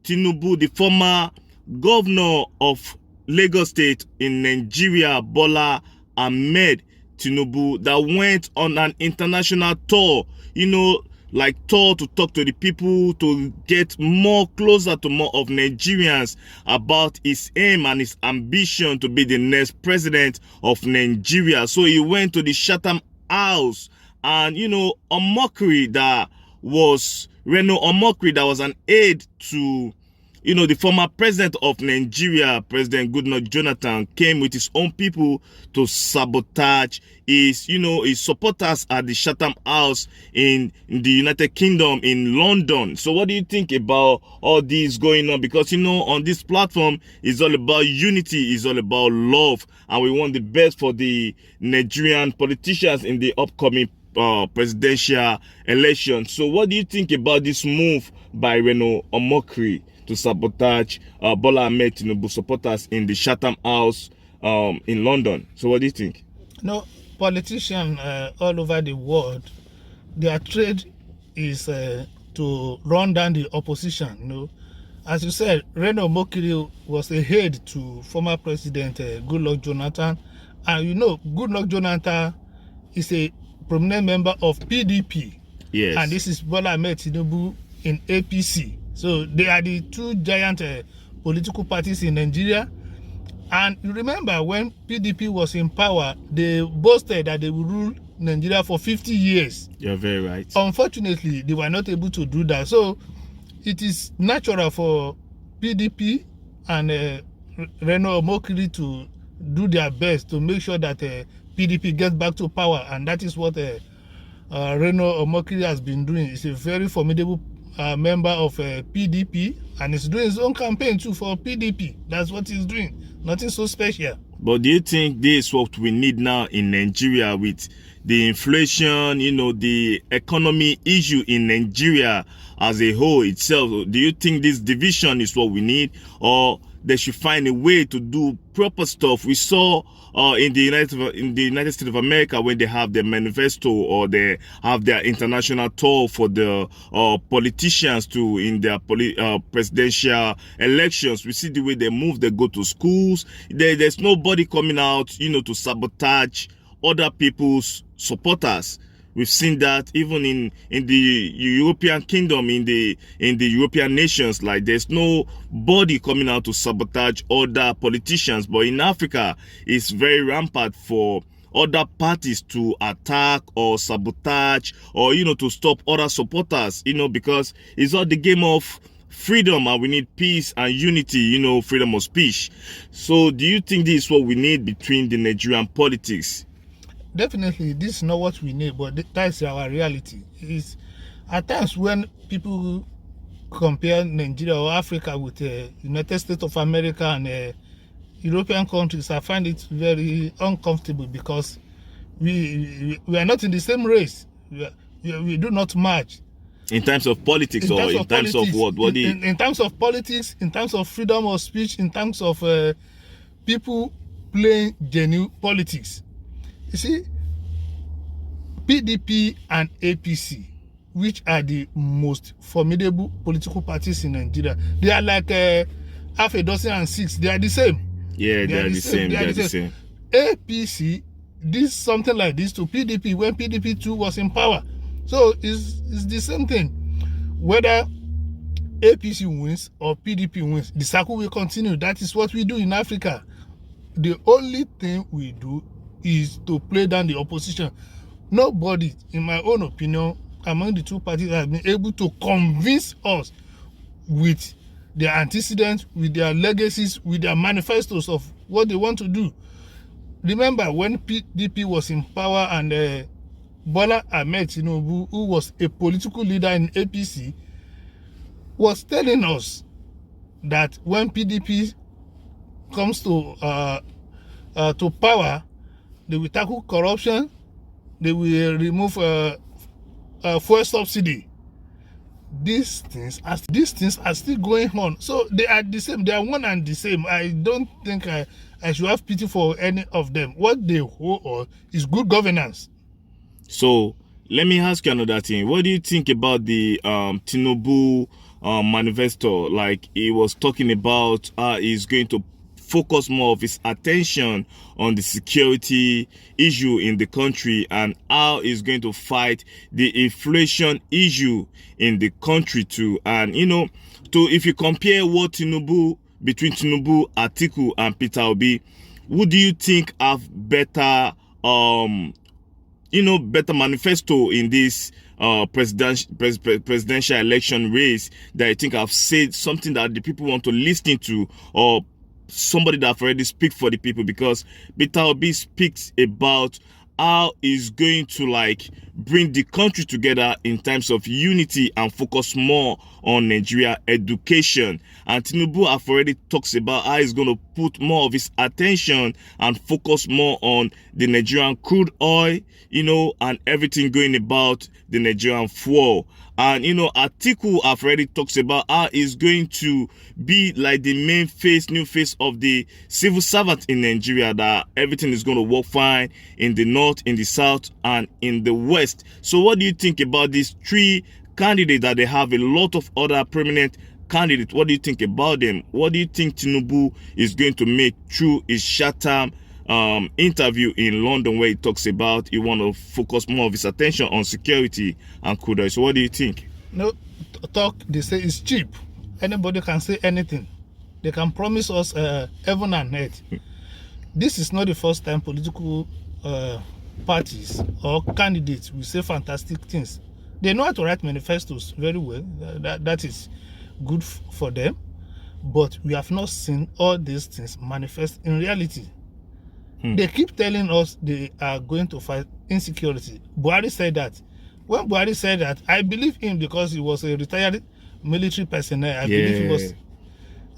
Tinubu, the former governor of Lagos State in Nigeria, Bola Ahmed Tinubu, that went on an international tour, like tour to talk to the people, to get more closer to more of Nigerians about his aim and his ambition to be the next president of Nigeria. So he went to the Chatham house, and Omokri, that was Reno Omokri, that was an aide to the former president of Nigeria, President Goodluck Jonathan, came with his own people to sabotage his supporters at the Chatham House in the United Kingdom, in London. So what do you think about all this going on? Because, on this platform, it's all about unity, it's all about love, and we want the best for the Nigerian politicians in the upcoming presidential election. So what do you think about this move by Reno Omokri to sabotage Bola Ahmed Tinubu supporters in the Chatham House in London? So what do you think? Politicians all over the world, their trade is to run down the opposition. As you said, Reno Omokri was a aide to former President Goodluck Jonathan, and Goodluck Jonathan is a prominent member of PDP. Yes. And this is Bola Ahmed Tinubu in APC. So they are the two giant political parties in Nigeria. And you remember when PDP was in power, they boasted that they would rule Nigeria for 50 years. You're very right. Unfortunately, they were not able to do that. So it is natural for PDP and Reno Omokri to do their best to make sure that PDP gets back to power. And that is what Reno Omokri has been doing. He's a very formidable member of PDP, and he's doing his own campaign too for PDP. That's what he's doing. Nothing so special. But do you think this is what we need now in Nigeria with the inflation, the economy issue in Nigeria as a whole itself? Do you think this division is what we need, or they should find a way to do proper stuff? We saw in the United States of America, when they have their manifesto or they have their international tour for the politicians to in their presidential elections. We see the way they move. They go to schools. There's nobody coming out, to sabotage other people's supporters. We've seen that even in the European kingdom, in the European nations, like there's no body coming out to sabotage other politicians. But in Africa, it's very rampant for other parties to attack or sabotage or, to stop other supporters, because it's all the game of freedom, and we need peace and unity, freedom of speech. So do you think this is what we need between the Nigerian politics? Definitely, this is not what we need, but that's our reality. It's at times when people compare Nigeria or Africa with the United States of America and European countries, I find it very uncomfortable because we are not in the same race. We do not match. In terms of politics, in terms of what? In terms of politics, in terms of freedom of speech, in terms of people playing genuine politics. You see, PDP and APC, which are the most formidable political parties in Nigeria, they are like half a dozen and six. They are the same. Yeah, they are the same. They are the same. APC did something like this to PDP when PDP too was in power. So it's the same thing. Whether APC wins or PDP wins, the cycle will continue. That is what we do in Africa. The only thing we do is to play down the opposition. Nobody, in my own opinion, among the two parties has been able to convince us with their antecedents, with their legacies, with their manifestos of what they want to do. Remember when PDP was in power and Bola Ahmed Tinubu, who was a political leader in APC, was telling us that when PDP comes to power, they will tackle corruption, they will remove fuel subsidy. These things are still going on. So they are the same. They are one and the same. I don't think I should have pity for any of them. What they hold is good governance. So let me ask you another thing. What do you think about the Tinubu manifesto. Like, he was talking about he's going to focus more of his attention on the security issue in the country and how he's going to fight the inflation issue in the country too. And if you compare what between Tinubu, Atiku, and Peter Obi, who do you think have better better manifesto in this presidential election race, that I think have said something that the people want to listen to, or somebody that have already speak for the people? Because Peter Obi speaks about how he's going to bring the country together in terms of unity and focus more on Nigeria education. And Tinubu have already talks about how he's going to put more of his attention and focus more on the Nigerian crude oil, and everything going about the Nigerian fuel. And Atiku have already talks about how he's going to be like the new face of the civil servant in Nigeria, that everything is going to work fine in the north, in the south, and in the west. So what do you think about these three candidates that they have a lot of other prominent candidates? What do you think about them? What do you think Tinubu is going to make through his Chatham interview in London, where he talks about he want to focus more of his attention on security and crude oil? So what do you think? They say it's cheap. Anybody can say anything. They can promise us heaven and earth. This is not the first time political parties or candidates will say fantastic things. They know how to write manifestos very well. That is good for them. But we have not seen all these things manifest in reality. They keep telling us they are going to fight insecurity. Buhari said that. When Buhari said that, I believe him because he was a retired military personnel. I believe he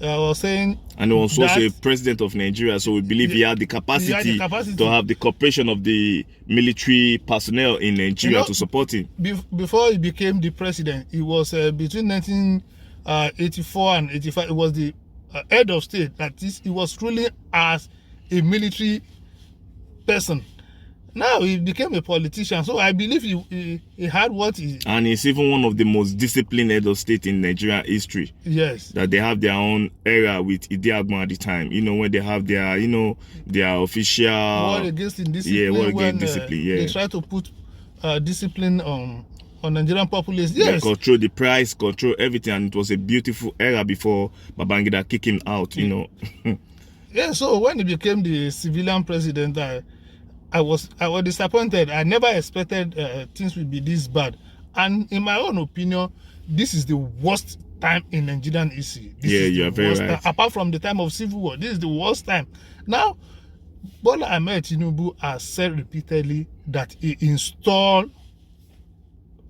was saying... And he was also a president of Nigeria, so we believe he had the capacity to have the cooperation of the military personnel in Nigeria to support him. Before he became the president, he was between 1984 and 85, he was the head of state. That is, he was ruling as a military person. Now he became a politician, so I believe he had what he... And he's even one of the most disciplined head of state in Nigerian history. Yes. That they have their own era with Idiagbon at the time. When they have their, their official... War against indiscipline. Yeah, war against discipline, They try to put discipline on Nigerian populace. Yes. They control the price, control everything, and it was a beautiful era before Babangida kicked him out, Yeah, so when he became the civilian president, I was disappointed. I never expected things would be this bad. And in my own opinion, this is the worst time in Nigerian history. You're very right. Apart from the time of Civil War, this is the worst time. Now, Bola Ahmed Tinubu has said repeatedly that he installed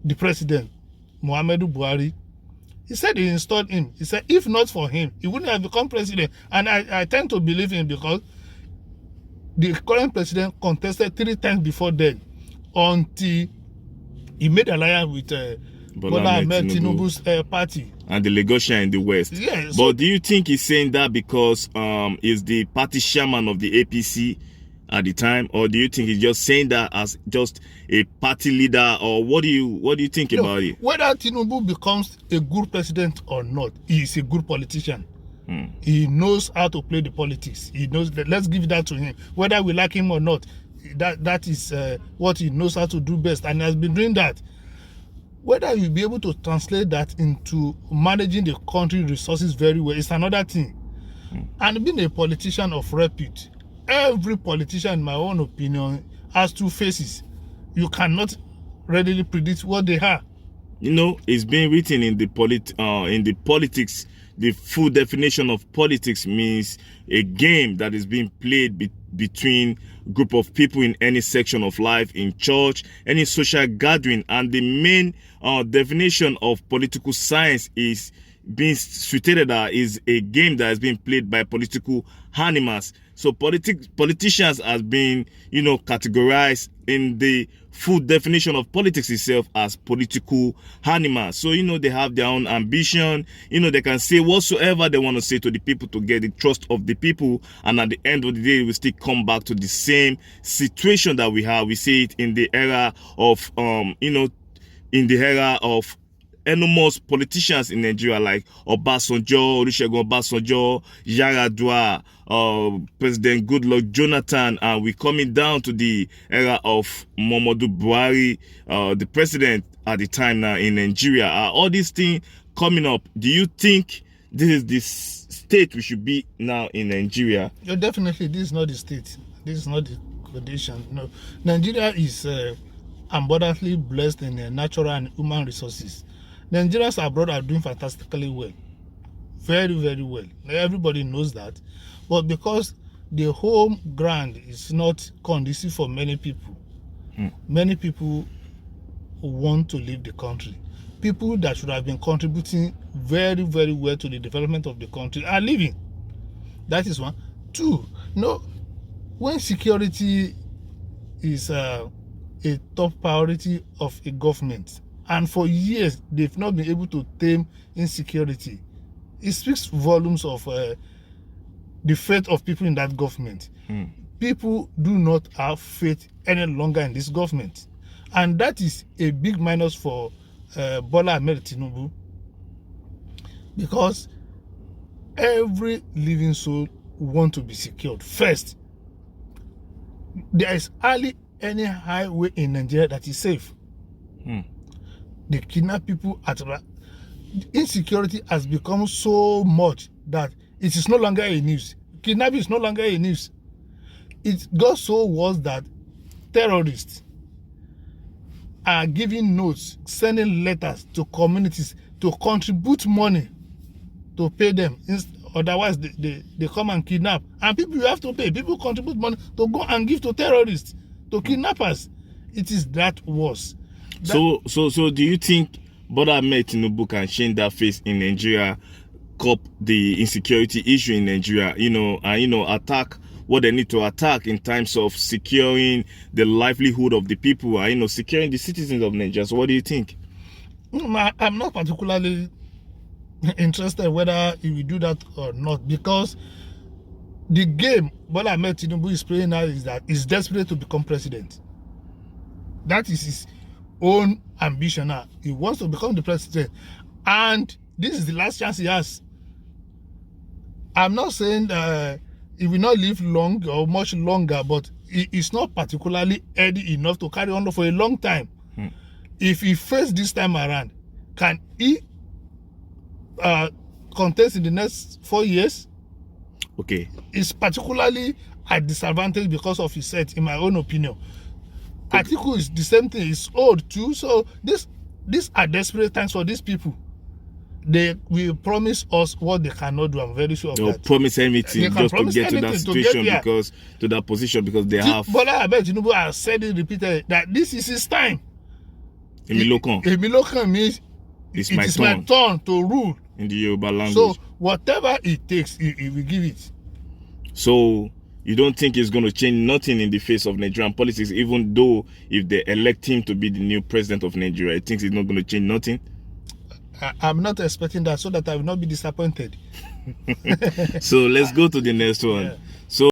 the president, Muhammadu Buhari. He said he installed him. He said if not for him, he wouldn't have become president. And I tend to believe him because the current president contested 3 times before then until he made alliance with Bola Ahmed Tinubu's party. And the Lagosian in the West. Yes. But do you think he's saying that because he's the party chairman of the APC at the time, or do you think he's just saying that as just a party leader, or what do you think about it? Whether Tinubu becomes a good president or not, he is a good politician. He knows how to play the politics. He knows that. Let's give that to him. Whether we like him or not, that is what he knows how to do best, and he has been doing that. Whether you'll be able to translate that into managing the country resources very well is another thing. And being a politician of repute, every politician, in my own opinion, has 2 faces. You cannot readily predict what they are. It's been written in the politics. The full definition of politics means a game that is being played between group of people in any section of life, in church, any social gathering. And the main definition of political science is being stated that is a game that has been played by political animals. So politicians has been, categorized in the full definition of politics itself as political animals. So, they have their own ambition. They can say whatsoever they want to say to the people to get the trust of the people. And at the end of the day, we still come back to the same situation that we have. We see it in the era of, enormous politicians in Nigeria like Obasanjo, Olusegun Obasanjo, Yaradua, President Goodluck Jonathan, and we're coming down to the era of Muhammadu Buhari, the president at the time now in Nigeria. All these things coming up, do you think this is the state we should be now in Nigeria? Yeah, definitely, this is not the state. This is not the condition. No, Nigeria is undoubtedly blessed in natural and human resources. Nigerians abroad are doing fantastically well, very, very well. Everybody knows that, but because the home ground is not conducive for many people, many people want to leave the country. People that should have been contributing very, very well to the development of the country are leaving. That is one. Two, no, when security is a top priority of a government, and for years they've not been able to tame insecurity, it speaks volumes of the faith of people in that government. People do not have faith any longer in this government, and that is a big minus for Bola Ahmed Tinubu, because every living soul want to be secured first. There is hardly any highway in Nigeria that is safe. They kidnap people at insecurity has become so much that it is no longer a news. Kidnapping is no longer a news. It got so worse that terrorists are giving notes, sending letters to communities to contribute money to pay them. Otherwise, they come and kidnap. And people you have to pay. People contribute money to go and give to terrorists, to kidnappers. It is that worse. So do you think Bola Ahmed Tinubu can change that face in Nigeria, cop the insecurity issue in Nigeria, and attack what they need to attack in terms of securing the livelihood of the people, and securing the citizens of Nigeria? So what do you think? I'm not particularly interested whether he will do that or not, because the game Bola Ahmed Tinubu is playing now is that he's desperate to become president. That is his own ambition now. He wants to become the president, and this is the last chance he has. I'm not saying that he will not live long or much longer, but he is not particularly healthy enough to carry on for a long time. If he fails this time around, can he contest in the next 4 years? Okay. It's particularly at disadvantage because of his set, in my own opinion. Okay. Atiku is the same thing. He's old too. So these are desperate times for these people. They will promise us what they cannot do. I'm very sure of They'll that. promise anything just to get to that situation, to that position, because they have. Bola Ahmed Tinubu has said it repeatedly that this is his time. Emilokan means it is my turn to rule in the Yoruba language. So whatever it takes, he will give it. So you don't think it's going to change nothing in the face of Nigerian politics, even though if they elect him to be the new president of Nigeria, he thinks it's not going to change nothing? I'm not expecting that, so that I will not be disappointed. So let's go to the next one. Yeah. So